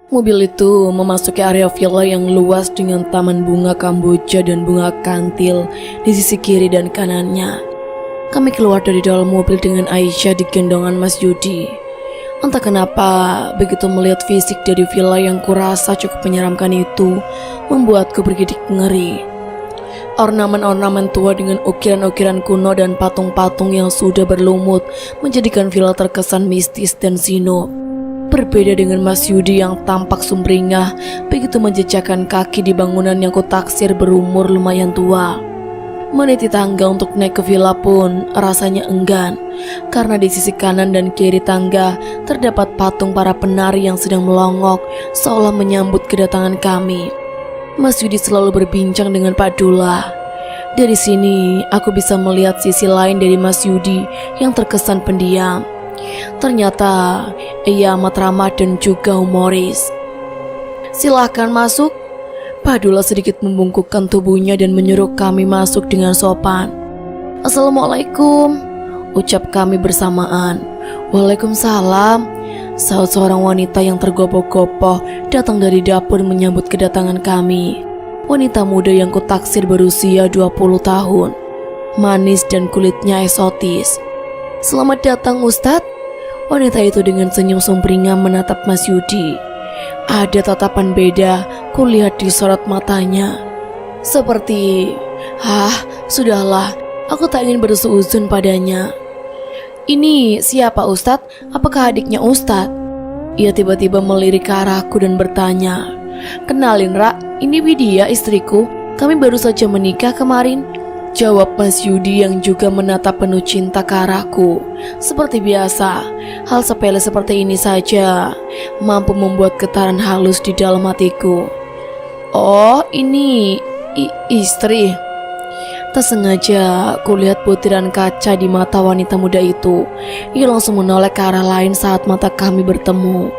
Mobil itu memasuki area villa yang luas dengan taman bunga kamboja dan bunga kantil di sisi kiri dan kanannya. Kami keluar dari dalam mobil dengan Aisyah digendongan Mas Yudi. Entah kenapa, begitu melihat fisik dari villa yang kurasa cukup menyeramkan itu, membuatku bergidik ngeri. Ornamen-ornamen tua dengan ukiran-ukiran kuno dan patung-patung yang sudah berlumut menjadikan villa terkesan mistis dan sino. Berbeda dengan Mas Yudi yang tampak sumringah begitu menjejakkan kaki di bangunan yang kutaksir berumur lumayan tua. Meniti tangga untuk naik ke villa pun rasanya enggan, karena di sisi kanan dan kiri tangga terdapat patung para penari yang sedang melongok seolah menyambut kedatangan kami. Mas Yudi selalu berbincang dengan Pak Dullah. Dari sini aku bisa melihat sisi lain dari Mas Yudi yang terkesan pendiam. Ternyata ia amat ramah dan juga humoris. "Silahkan masuk." Pak Dullah sedikit membungkukkan tubuhnya dan menyuruh kami masuk dengan sopan. "Assalamualaikum," ucap kami bersamaan. "Waalaikumsalam," saut seorang wanita yang tergopoh-gopoh datang dari dapur menyambut kedatangan kami. Wanita muda yang kutaksir berusia 20 tahun, manis dan kulitnya eksotis. "Selamat datang Ustadz." Wanita itu dengan senyum sumringah menatap Mas Yudi. Ada tatapan beda kulihat di sorot matanya. Seperti, sudahlah, aku tak ingin bersuuzon padanya." "Ini siapa Ustadz? Apakah adiknya Ustadz?" Ia tiba-tiba melirik ke arahku dan bertanya. "Kenalin Ra, ini Widya istriku. Kami baru saja menikah kemarin," jawab Mas Yudi yang juga menatap penuh cinta ke arahku. Seperti biasa, hal sepele seperti ini saja mampu membuat getaran halus di dalam hatiku. "Oh, ini istri." Tak sengaja kulihat butiran kaca di mata wanita muda itu. Ia langsung menoleh ke arah lain saat mata kami bertemu.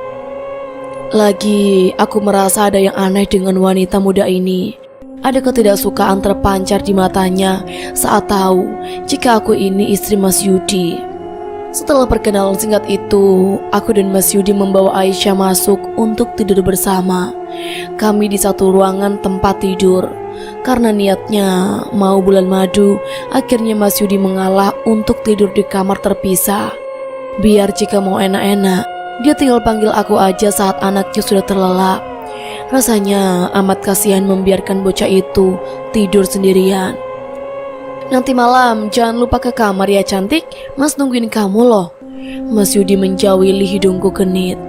Lagi aku merasa ada yang aneh dengan wanita muda ini. Ada ketidaksukaan terpancar di matanya saat tahu jika aku ini istri Mas Yudi. Setelah perkenalan singkat itu, aku dan Mas Yudi membawa Aisyah masuk untuk tidur bersama. Kami di satu ruangan tempat tidur. Karena niatnya mau bulan madu, akhirnya Mas Yudi mengalah untuk tidur di kamar terpisah. Biar jika mau enak-enak, dia tinggal panggil aku aja saat anaknya sudah terlelap. Rasanya amat kasihan membiarkan bocah itu tidur sendirian. "Nanti malam jangan lupa ke kamar ya cantik, Mas nungguin kamu loh." Mas Yudi menjawili hidungku genit.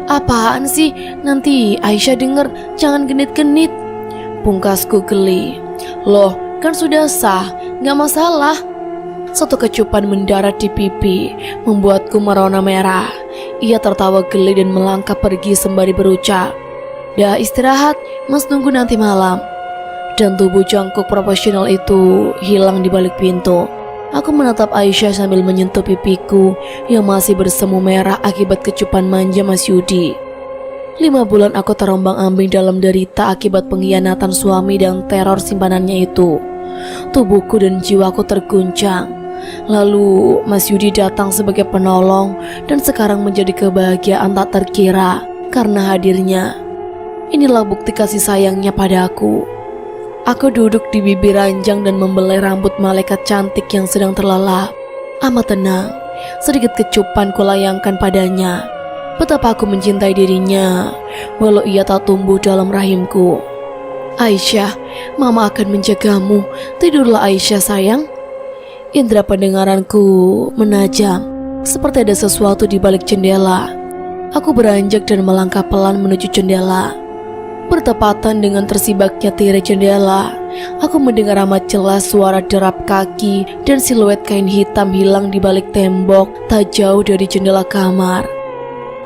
Apaan sih? Nanti Aisyah denger, jangan genit-genit." Pungkasku geli. "Loh, kan sudah sah, gak masalah." Satu kecupan mendarat di pipi membuatku merona merah. Ia tertawa geli dan melangkah pergi sembari berucap, "Dah istirahat, Mas nunggu nanti malam." Dan tubuh jangkuk profesional itu hilang di balik pintu. Aku menatap Aisyah sambil menyentuh pipiku yang masih bersemu merah akibat kecupan manja Mas Yudi. 5 bulan aku terombang-ambing dalam derita akibat pengkhianatan suami dan teror simpanannya itu. Tubuhku dan jiwaku terguncang. Lalu Mas Yudi datang sebagai penolong dan sekarang menjadi kebahagiaan tak terkira karena hadirnya. Inilah bukti kasih sayangnya padaku. Aku duduk di bibir ranjang dan membelai rambut malaikat cantik yang sedang terlelap. Amat tenang, sedikit kecupan kulayangkan padanya. Betapa aku mencintai dirinya, walau ia tak tumbuh dalam rahimku. "Aisyah, Mama akan menjagamu. Tidurlah Aisyah sayang." Indera pendengaranku menajam, seperti ada sesuatu di balik jendela. Aku beranjak dan melangkah pelan menuju jendela. Bertepatan dengan tersibaknya tirai jendela, aku mendengar amat jelas suara derap kaki dan siluet kain hitam hilang di balik tembok tak jauh dari jendela kamar.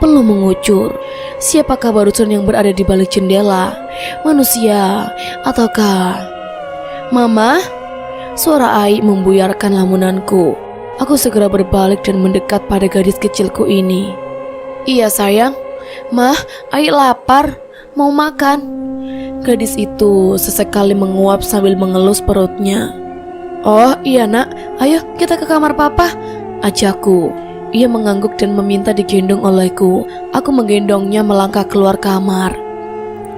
Perlu mengucur, siapakah barusan yang berada di balik jendela? Manusia ataukah... "Mama?" Suara Ai membuyarkan lamunanku. Aku segera berbalik dan mendekat pada gadis kecilku ini. "Iya sayang." "Mah, Ai lapar, mau makan." Gadis itu sesekali menguap sambil mengelus perutnya. "Oh iya nak, ayo kita ke kamar papa," ajakku. Ia mengangguk dan meminta digendong olehku. Aku menggendongnya melangkah keluar kamar.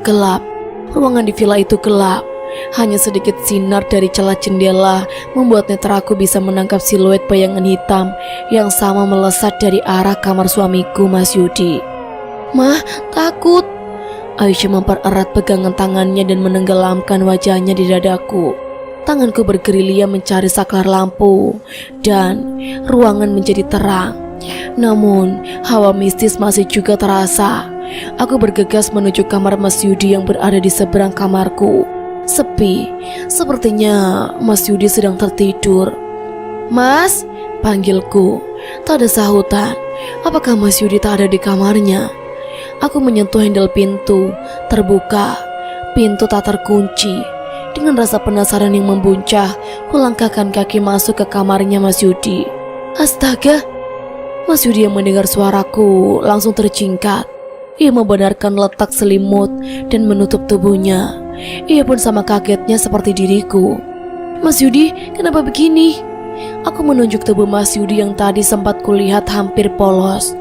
Gelap. Ruangan di villa itu gelap. Hanya sedikit sinar dari celah jendela membuat netra aku bisa menangkap siluet bayangan hitam yang sama melesat dari arah kamar suamiku, Mas Yudi. "Mah, takut." Aisyah mempererat pegangan tangannya dan menenggelamkan wajahnya di dadaku. Tanganku bergerilya mencari saklar lampu dan ruangan menjadi terang. Namun, hawa mistis masih juga terasa. Aku bergegas menuju kamar Mas Yudi yang berada di seberang kamarku. Sepi, sepertinya Mas Yudi sedang tertidur. "Mas," panggilku. Tak ada sahutan. Apakah Mas Yudi tak ada di kamarnya? Aku menyentuh handle pintu. Terbuka. Pintu tak terkunci. Dengan rasa penasaran yang membuncah, kulangkahkan kaki masuk ke kamarnya Mas Yudi. Astaga! Mas Yudi yang mendengar suaraku langsung tercingkat. Ia membenarkan letak selimut dan menutup tubuhnya. Ia pun sama kagetnya seperti diriku. "Mas Yudi, kenapa begini?" Aku menunjuk tubuh Mas Yudi yang tadi sempat kulihat hampir polos.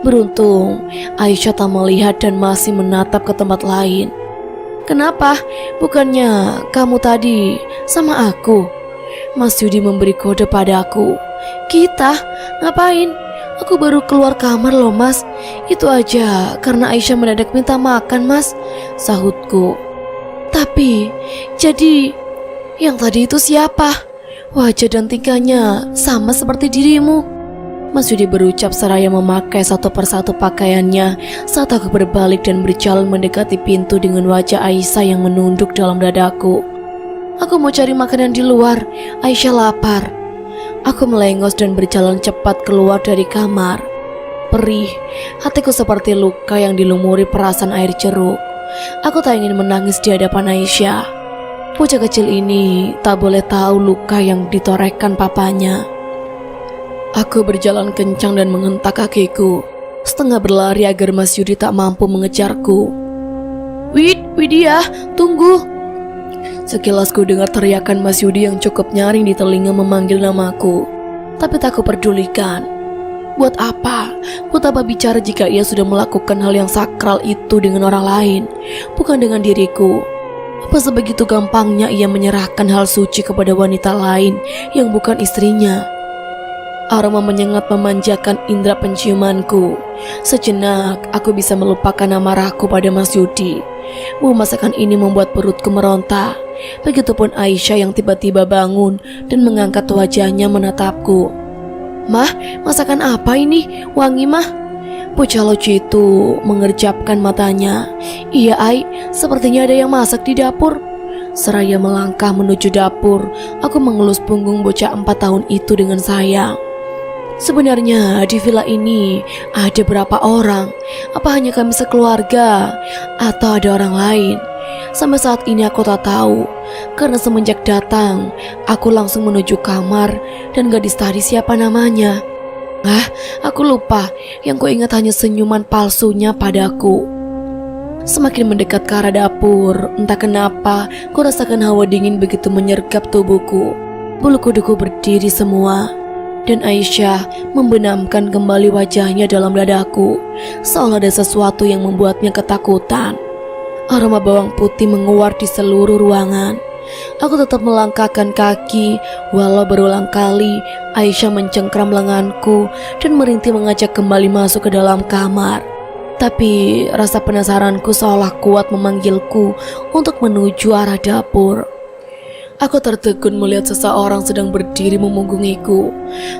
Beruntung, Aisyah tak melihat dan masih menatap ke tempat lain. "Kenapa? Bukannya kamu tadi sama aku?" Mas Yudi memberi kode padaku. "Kita? Ngapain? Aku baru keluar kamar loh, Mas. Itu aja karena Aisyah mendadak minta makan, Mas," sahutku. "Tapi, jadi yang tadi itu siapa? Wajah dan tingkahnya sama seperti dirimu." Mas Yudi berucap seraya memakai satu persatu pakaiannya saat aku berbalik dan berjalan mendekati pintu dengan wajah Aisyah yang menunduk dalam dadaku. "Aku mau cari makanan di luar, Aisyah lapar." Aku melengos dan berjalan cepat keluar dari kamar. Perih, hatiku seperti luka yang dilumuri perasan air jeruk. Aku tak ingin menangis di hadapan Aisyah. Bocah kecil ini tak boleh tahu luka yang ditorehkan papanya. Aku berjalan kencang dan menghentak kakiku, setengah berlari agar Mas Yudi tak mampu mengejarku. Widya, tunggu!" Sekilas ku dengar teriakan Mas Yudi yang cukup nyaring di telinga memanggil namaku. Tapi tak kuperdulikan. Buat apa? Buat apa bicara jika ia sudah melakukan hal yang sakral itu dengan orang lain, bukan dengan diriku? Apa sebegitu gampangnya ia menyerahkan hal suci kepada wanita lain yang bukan istrinya? Aroma menyengat memanjakan indera penciumanku. Sejenak aku bisa melupakan amarahku pada Mas Yudi. Bau masakan ini membuat perutku meronta. Begitupun Aisyah yang tiba-tiba bangun dan mengangkat wajahnya menatapku. "Mah, masakan apa ini? Wangi, Mah." Bocah lucu itu mengerjapkan matanya. "Iya, Ai, sepertinya ada yang masak di dapur." Seraya melangkah menuju dapur, aku mengelus punggung bocah 4 tahun itu dengan sayang. Sebenarnya di villa ini ada berapa orang? Apa hanya kami sekeluarga? Atau ada orang lain? Sampai saat ini aku tak tahu. Karena semenjak datang, aku langsung menuju kamar dan gadis tadi siapa namanya. Aku lupa. Yang kuingat hanya senyuman palsunya padaku. Semakin mendekat ke arah dapur, entah kenapa ku rasakan hawa dingin begitu menyergap tubuhku. Bulu kuduku berdiri semua. Dan Aisyah membenamkan kembali wajahnya dalam dadaku, seolah ada sesuatu yang membuatnya ketakutan. Aroma bawang putih menguar di seluruh ruangan. Aku tetap melangkahkan kaki, walau berulang kali Aisyah mencengkram lenganku dan merintih mengajak kembali masuk ke dalam kamar. Tapi rasa penasaranku seolah kuat memanggilku untuk menuju arah dapur. Aku tertegun melihat seseorang sedang berdiri memunggungiku.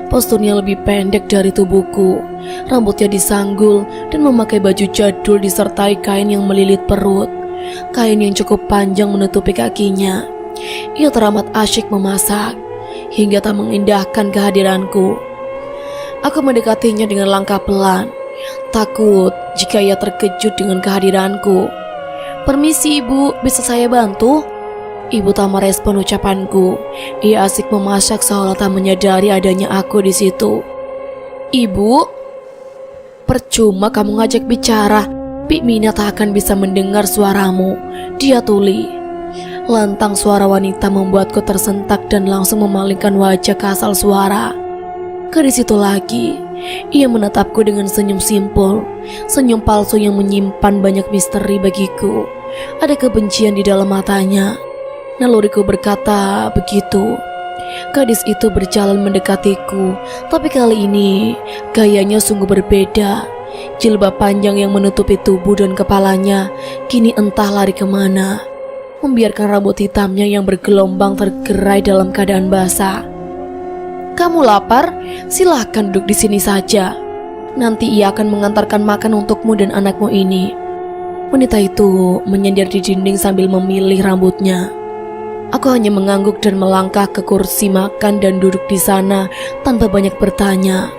Posturnya lebih pendek dari tubuhku. Rambutnya disanggul dan memakai baju jadul disertai kain yang melilit perut. Kain yang cukup panjang menutupi kakinya. Ia teramat asyik memasak, hingga tak mengindahkan kehadiranku. Aku mendekatinya dengan langkah pelan, takut jika ia terkejut dengan kehadiranku. "Permisi ibu, bisa saya bantu?" Ibu tak merespon ucapanku. Ia asik memasak seolah tak menyadari adanya aku di situ. "Ibu?" "Percuma kamu ngajak bicara. Bik Mina tak akan bisa mendengar suaramu," dia tuli. Lantang suara wanita membuatku tersentak dan langsung memalingkan wajah ke asal suara. Gadis itu lagi, ia menatapku dengan senyum simpul, senyum palsu yang menyimpan banyak misteri bagiku. Ada kebencian di dalam matanya. Naluriku berkata begitu. Gadis itu berjalan mendekatiku, tapi kali ini gayanya sungguh berbeda. Jilbab panjang yang menutupi tubuh dan kepalanya kini entah lari kemana, membiarkan rambut hitamnya yang bergelombang tergerai dalam keadaan basah. "Kamu lapar? Silahkan duduk di sini saja. Nanti ia akan mengantarkan makan untukmu dan anakmu ini." Wanita itu menyender di dinding sambil memilih rambutnya. Aku hanya mengangguk dan melangkah ke kursi makan dan duduk di sana tanpa banyak bertanya.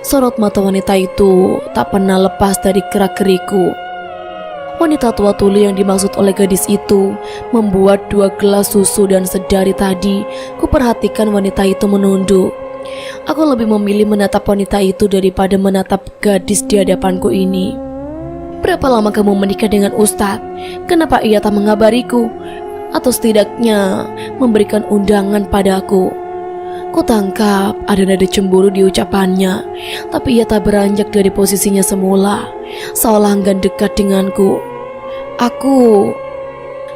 Sorot mata wanita itu tak pernah lepas dari gerak-geriku. Wanita tua tuli yang dimaksud oleh gadis itu membuat 2 gelas susu dan sedari tadi kuperhatikan wanita itu menunduk. Aku lebih memilih menatap wanita itu daripada menatap gadis di hadapanku ini. "Berapa lama kamu menikah dengan Ustadz? Kenapa ia tak mengabariku? Atau setidaknya memberikan undangan padaku?" Kutangkap ada nada cemburu di ucapannya, tapi ia tak beranjak dari posisinya semula, seolah enggan dekat denganku.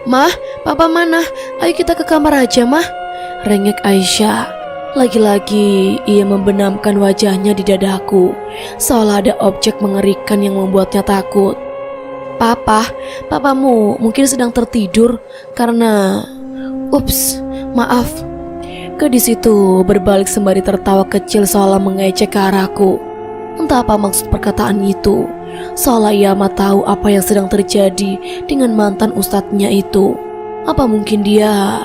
"Mah, papa mana? Ayo kita ke kamar aja, mah," rengek Aisyah. Lagi-lagi ia membenamkan wajahnya di dadaku, seolah ada objek mengerikan yang membuatnya takut. Papamu mungkin sedang tertidur karena... Ups, maaf." Gadis itu berbalik sembari tertawa kecil seolah mengejek ke arahku. Entah apa maksud perkataan itu, seolah ia amat tahu apa yang sedang terjadi dengan mantan ustadznya itu. Apa mungkin dia...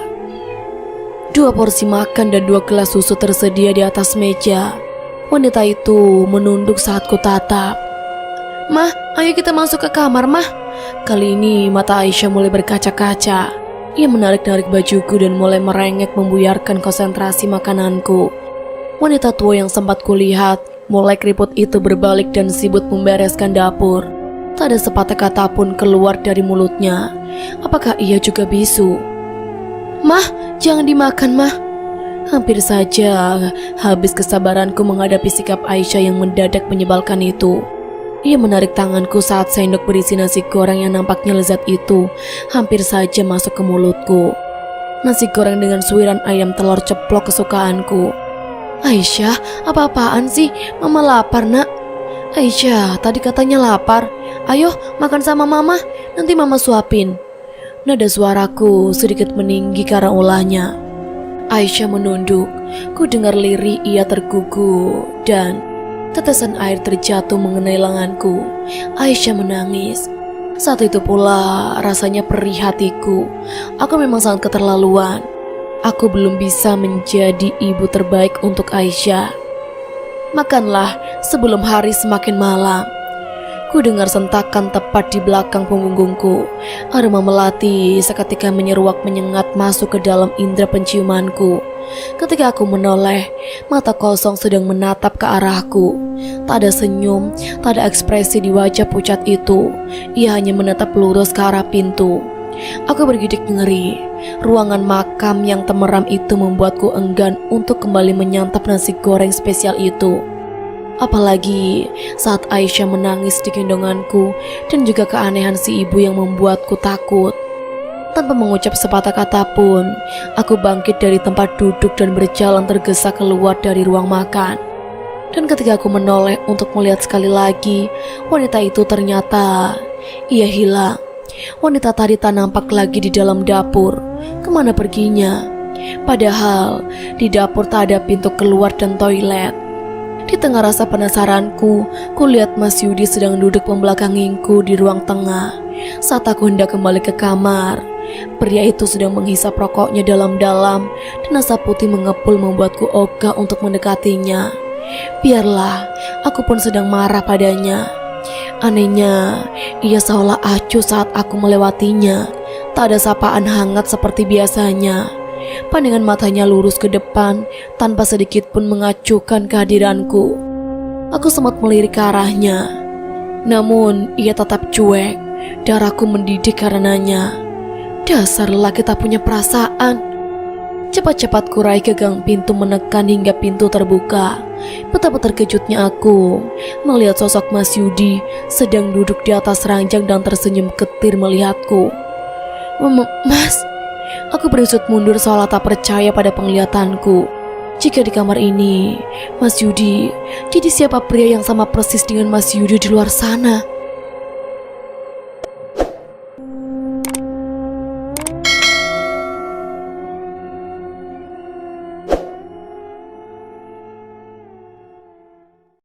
2 porsi makan dan 2 gelas susu tersedia di atas meja. Wanita itu menunduk saat kutatap. "Mah, ayo kita masuk ke kamar, mah." Kali ini mata Aisyah mulai berkaca-kaca. Ia menarik-narik bajuku dan mulai merengek membuyarkan konsentrasi makananku. Wanita tua yang sempat kulihat mulai keriput itu berbalik dan sibuk membereskan dapur. Tak ada sepatah kata pun keluar dari mulutnya. Apakah ia juga bisu? "Mah, jangan dimakan, mah." Hampir saja habis kesabaranku menghadapi sikap Aisyah yang mendadak menyebalkan itu. Ia menarik tanganku saat sendok berisi nasi goreng yang nampaknya lezat itu hampir saja masuk ke mulutku. Nasi goreng dengan suiran ayam telur ceplok kesukaanku. "Aisyah, apa-apaan sih? Mama lapar, nak." "Aisyah, tadi katanya lapar. Ayo makan sama mama, nanti mama suapin." Nada suaraku sedikit meninggi karena ulahnya. Aisyah menunduk. Ku dengar lirih ia tergugu dan tetesan air terjatuh mengenai lenganku. Aisyah menangis. Saat itu pula rasanya perih hatiku. Aku memang sangat keterlaluan. Aku belum bisa menjadi ibu terbaik untuk Aisyah. "Makanlah sebelum hari semakin malam." Ku dengar sentakan tepat di belakang punggungku. Aroma melati seketika menyeruak menyengat masuk ke dalam indera penciumanku. Ketika aku menoleh, mata kosong sedang menatap ke arahku. Tak ada senyum, tak ada ekspresi di wajah pucat itu. Ia hanya menatap lurus ke arah pintu. Aku bergidik ngeri. Ruangan makam yang temeram itu membuatku enggan untuk kembali menyantap nasi goreng spesial itu. Apalagi saat Aisyah menangis di gendonganku dan juga keanehan si ibu yang membuatku takut. Tanpa mengucap sepatah kata pun, aku bangkit dari tempat duduk dan berjalan tergesa keluar dari ruang makan. Dan ketika aku menoleh untuk melihat sekali lagi, wanita itu ternyata ia hilang. Wanita tadi tak nampak lagi di dalam dapur. Kemana perginya? Padahal di dapur tak ada pintu keluar dan toilet. Di tengah rasa penasaranku, kulihat Mas Yudi sedang duduk membelakangiku di ruang tengah. Saat aku hendak kembali ke kamar, pria itu sedang menghisap rokoknya dalam-dalam dan asap putih mengepul membuatku ogah untuk mendekatinya. Biarlah, aku pun sedang marah padanya. Anehnya, ia seolah acuh saat aku melewatinya. Tak ada sapaan hangat seperti biasanya. Pandangan matanya lurus ke depan tanpa sedikit pun mengacuhkan kehadiranku. Aku sempat melirik ke arahnya, namun ia tetap cuek. Darahku mendidih karenanya. Dasar lelaki tak punya perasaan. Cepat-cepat kurai gagang pintu menekan hingga pintu terbuka. Betapa terkejutnya aku melihat sosok Mas Yudi sedang duduk di atas ranjang dan tersenyum ketir melihatku. Mas, aku bersujud mundur seolah tak percaya pada penglihatanku. Jika di kamar ini Mas Yudi, jadi siapa pria yang sama persis dengan Mas Yudi di luar sana?